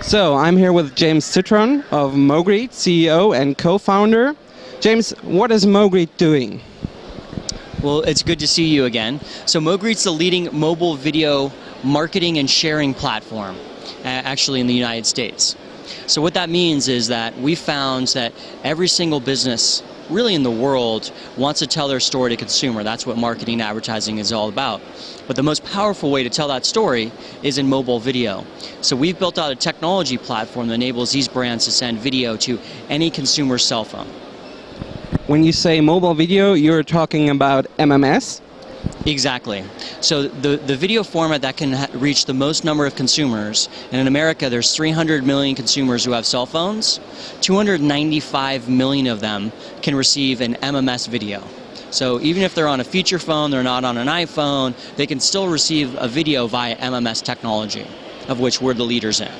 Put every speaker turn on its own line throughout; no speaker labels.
So I'm here with James Citron of Mogreet, CEO and co-founder. James, what is Mogreet doing?
Well, it's good to see you again. So Mogreet's the leading mobile video marketing and sharing platform, actually in the United States. So what that means is that we found that every single business really in the world wants to tell their story to consumer. That's what marketing and advertising is all about. But the most powerful way to tell that story is in mobile video. So we've built out a technology platform that enables these brands to send video to any consumer's cell phone.
When you say mobile video, you're talking about MMS?
Exactly. So the video format that can reach the most number of consumers, and in America there's 300 million consumers who have cell phones, 295 million of them can receive an MMS video. So even if they're on a feature phone, they're not on an iPhone, they can still receive a video via MMS technology, of which we're the leaders in.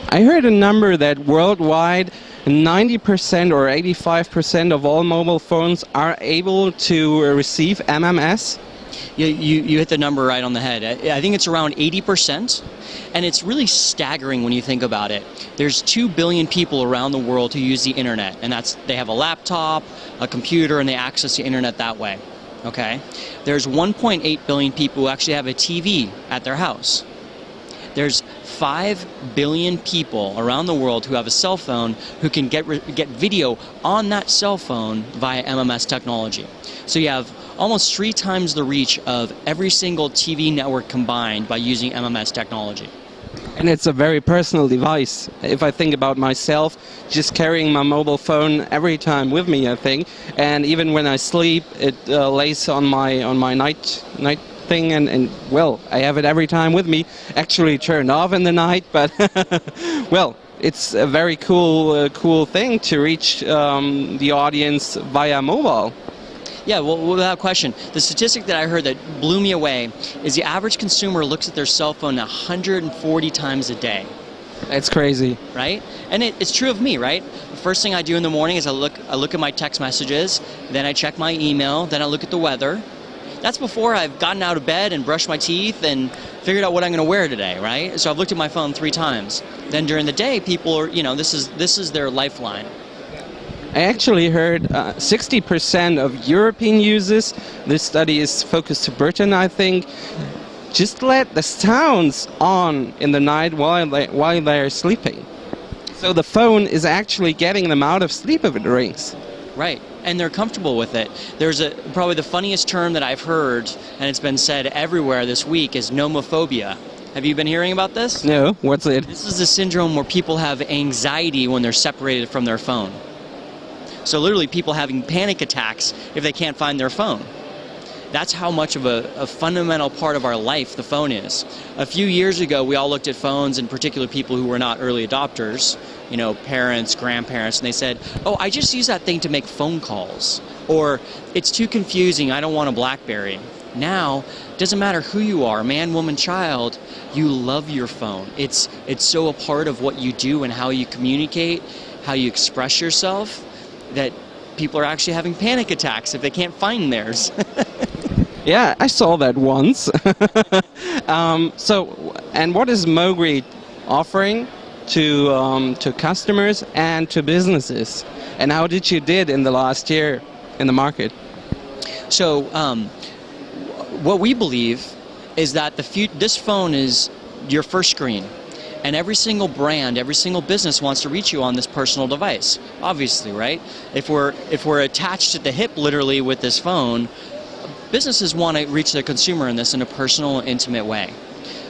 I heard a number that worldwide 90% or 85% of all mobile phones are able to receive MMS.
You hit the number right on the head. I think it's around 80%, and it's really staggering when you think about it. There's 2 billion people around the world who use the internet, and they have a laptop, a computer, and they access the internet that way. Okay? There's 1.8 billion people who actually have a TV at their house. There's 5 billion people around the world who have a cell phone who can get video on that cell phone via MMS technology. So you have almost 3 times the reach of every single TV network combined by using MMS technology.
And it's a very personal device. If I think about myself, just carrying my mobile phone every time with me, I think. And even when I sleep, it lays on my night thing, and well, I have it every time with me. Actually turned off in the night, but well, it's a very cool thing to reach the audience via mobile.
Yeah, well, without question. The statistic that I heard that blew me away is the average consumer looks at their cell phone 140 times a day.
That's crazy.
Right? And it's true of me, right? The first thing I do in the morning is I look at my text messages, then I check my email, then I look at the weather. That's before I've gotten out of bed and brushed my teeth and figured out what I'm going to wear today, right? So I've looked at my phone 3 times. Then during the day, people are, this is their lifeline.
I actually heard 60% of European users, this study is focused to Britain, I think, just let the sounds on in the night while they're sleeping. So the phone is actually getting them out of sleep if it rings.
Right, and they're comfortable with it. There's probably the funniest term that I've heard, and it's been said everywhere this week, is nomophobia. Have you been hearing about this?
No, what's it?
This is a syndrome where people have anxiety when they're separated from their phone. So literally people having panic attacks if they can't find their phone. That's how much of a fundamental part of our life the phone is. A few years ago, we all looked at phones, in particular people who were not early adopters, parents, grandparents, and they said, oh, I just use that thing to make phone calls. Or, it's too confusing, I don't want a BlackBerry. Now, it doesn't matter who you are, man, woman, child, you love your phone. It's so a part of what you do and how you communicate, how you express yourself, that people are actually having panic attacks if they can't find theirs.
Yeah, I saw that once. And what is Mogreet offering to customers and to businesses? And how did you did in the last year in the market?
So what we believe is that this phone is your first screen. And every single brand, every single business wants to reach you on this personal device, obviously, right? If we're attached at the hip, literally, with this phone, businesses want to reach their consumer in a personal and intimate way.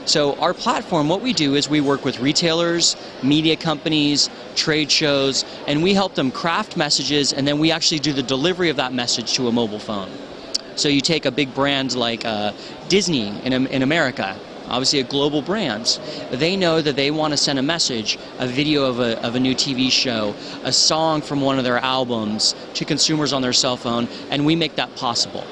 So our platform, what we do is we work with retailers, media companies, trade shows, and we help them craft messages, and then we actually do the delivery of that message to a mobile phone. So you take a big brand like Disney in America, obviously a global brand. They know that they want to send a message, a video of a new TV show, a song from one of their albums to consumers on their cell phone, and we make that possible.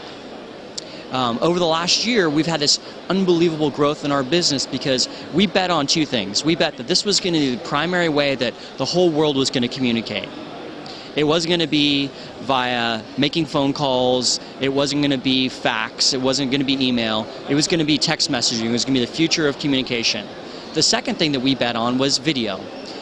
Over the last year, we've had this unbelievable growth in our business because we bet on 2 things. We bet that this was going to be the primary way that the whole world was going to communicate. It wasn't going to be via making phone calls. It wasn't going to be fax. It wasn't going to be email. It was going to be text messaging. It was going to be the future of communication. The second thing that we bet on was video.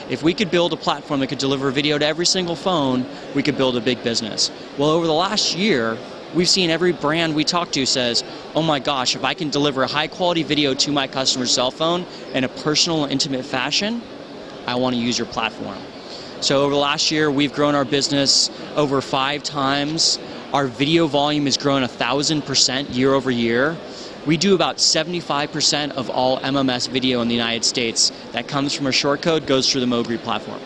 If we could build a platform that could deliver video to every single phone, we could build a big business. Well, over the last year, we've seen every brand we talk to says, oh my gosh, if I can deliver high quality video to my customer's cell phone in a personal, intimate fashion, I want to use your platform. So over the last year, we've grown our business over 5 times. Our video volume has grown 1,000% year over year. We do about 75% of all MMS video in the United States that comes from a shortcode goes through the MoGreet platform.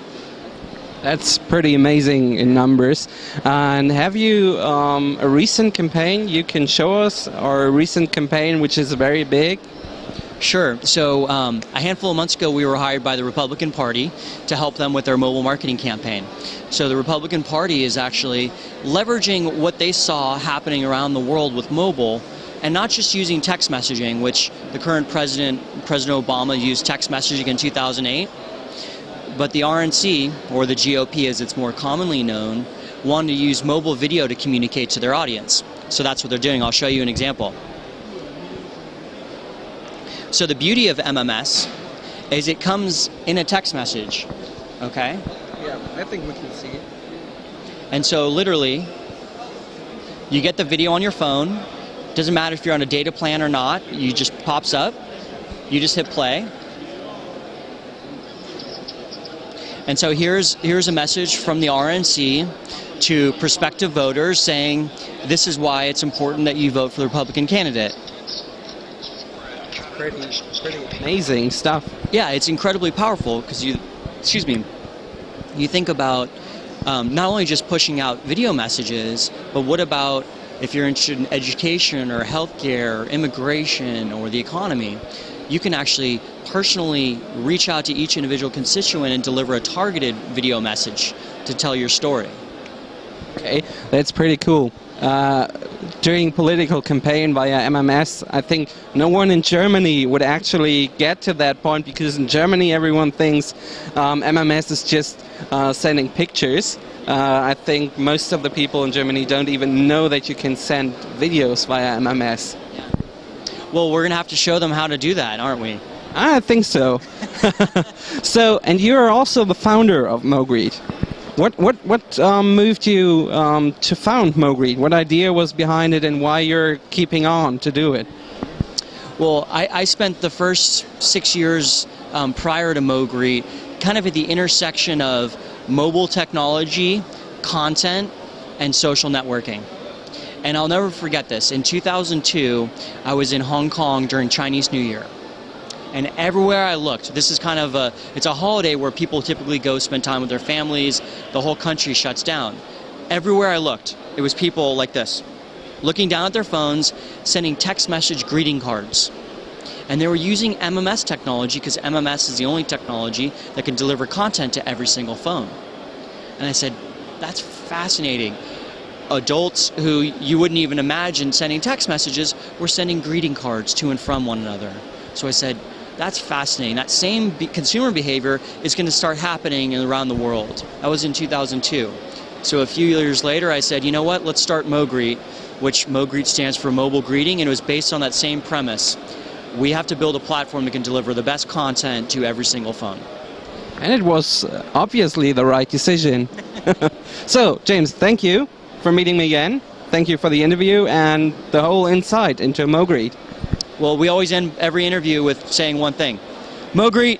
That's pretty amazing in numbers. And have you a recent campaign you can show us, or a recent campaign which is very big?
Sure. So a handful of months ago, we were hired by the Republican Party to help them with their mobile marketing campaign. So the Republican Party is actually leveraging what they saw happening around the world with mobile, and not just using text messaging, which the current President Obama, used text messaging in 2008, but the RNC, or the GOP as it's more commonly known, wanted to use mobile video to communicate to their audience. So that's what they're doing. I'll show you an example. So the beauty of MMS is it comes in a text message, okay?
Yeah, I think we can see it.
And so literally, you get the video on your phone. Doesn't matter if you're on a data plan or not, you just pops up, you just hit play. And so here's a message from the RNC to prospective voters saying, this is why it's important that you vote for the Republican candidate.
Pretty amazing stuff.
Yeah, it's incredibly powerful because you think about not only just pushing out video messages, but what about if you're interested in education or healthcare, or immigration, or the economy? You can actually personally reach out to each individual constituent and deliver a targeted video message to tell your story.
Okay, that's pretty cool. During political campaign via MMS, I think no one in Germany would actually get to that point, because in Germany everyone thinks MMS is just sending pictures. I think most of the people in Germany don't even know that you can send videos via MMS.
Yeah. Well, we're going to have to show them how to do that, aren't we?
I think so. So, and you are also the founder of MoGreet. What moved you to found MoGreet? What idea was behind it, and why you're keeping on to do it?
Well, I spent the first 6 years prior to MoGreet kind of at the intersection of mobile technology, content, and social networking. And I'll never forget this. In 2002, I was in Hong Kong during Chinese New Year. And everywhere I looked, this is kind of it's a holiday where people typically go spend time with their families. The whole country shuts down. Everywhere I looked, it was people like this, looking down at their phones, sending text message greeting cards. And they were using MMS technology, because MMS is the only technology that can deliver content to every single phone. And I said, that's fascinating. Adults who you wouldn't even imagine sending text messages were sending greeting cards to and from one another. So I said, that's fascinating. That same consumer behavior is going to start happening around the world. That was in 2002. So a few years later, I said, you know what, let's start MoGreet, which MoGreet stands for mobile greeting, and it was based on that same premise. We have to build a platform that can deliver the best content to every single phone.
And it was obviously the right decision. So, James, thank you for meeting me again. Thank you for the interview and the whole insight into MoGreet.
Well, we always end every interview with saying one thing. MoGreet,